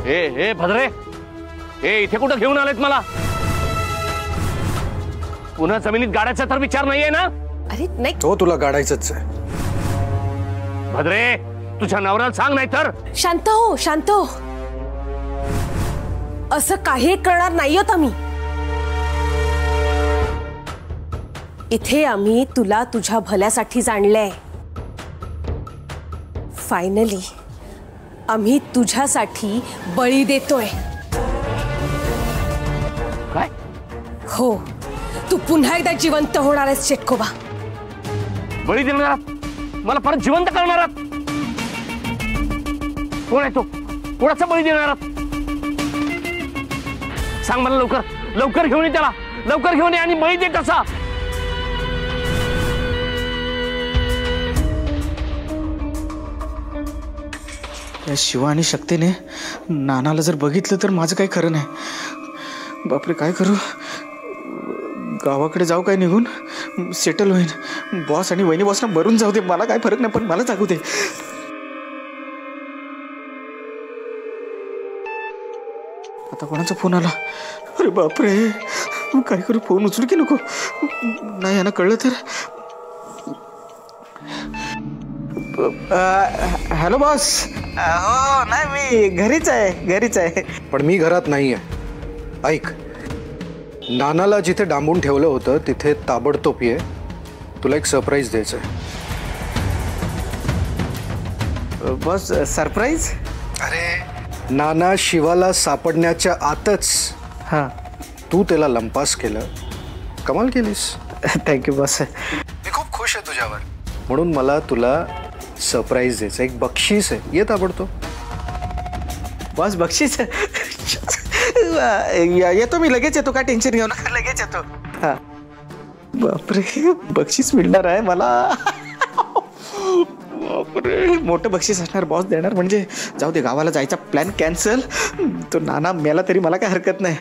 ए भद्रे, ए इथे कुठं घेऊन आलेत मला? पुन्हा जमिनीत गाडायचा तर विचार नाहीये ना? अरे नाही, तो तुला गाडायचंच आहे. भद्रे, तुझ्या नवऱ्याला सांग, नाही तर. शांत हो, शांत हो. असं काही करणार नाही होत आम्ही. इथे आम्ही तुला तुझ्या भल्यासाठीच आणलंय. फायनली आम्ही तुझ्यासाठी बळी देतोय. काय? हो, तू पुन्हा एकदा जिवंत होणार आहेस शेटकोबा. बळी देणार? मला परत जिवंत करणार? कोण आहे तो? कोणाचा बळी देणार? सांग मला लवकर, लवकर घेऊन ये त्याला, लवकर घेऊन ये आणि बळी दे कसा. या शिवा आणि शक्तीने नानाला जर बघितलं तर माझं काही खरं नाही. बापरे, काय करू? गावाकडे जाऊ काय निघून? सेटल होईन. बॉस आणि वहिनी बॉसना मरून जाऊ दे, मला काय फरक नाही, पण मला जागू दे. आता कोणाचा फोन आला? अरे बापरे, काय करू? फोन उचलू की नको? नाही, यांना कळलं तर. Hello boss. हो, नाही मी घरीच आहे. पण मी घरात नाहीये. ऐक, नानाला जिथे डांबून ठेवलं होतं तिथे ताबडतोब ये. तुला एक सरप्राईज द्यायचंय. Boss, surprise? अरे, नाना शिवाला सापडण्याच्या आतच तू त्याला लंपास केलं. कमाल केलीस. Thank you boss. मी खूप खुश आहे तुझ्यावर. म्हणून मला तुला सरप्राईज द्यायचं, एक बक्षीस आहे. ये ताबडतोब. बॉस, बक्षीस? येतो मी, लगेच येतो. काय टेन्शन घेऊ नका, लगेच येतो. हा, बापरे, बक्षीस मिळणार आहे मला. बापरे, मोठं बक्षीस असणार. बॉस देणार म्हणजे जाऊ दे. गावाला जायचा प्लॅन कॅन्सल. तो नाना मेला तरी मला काय हरकत नाही.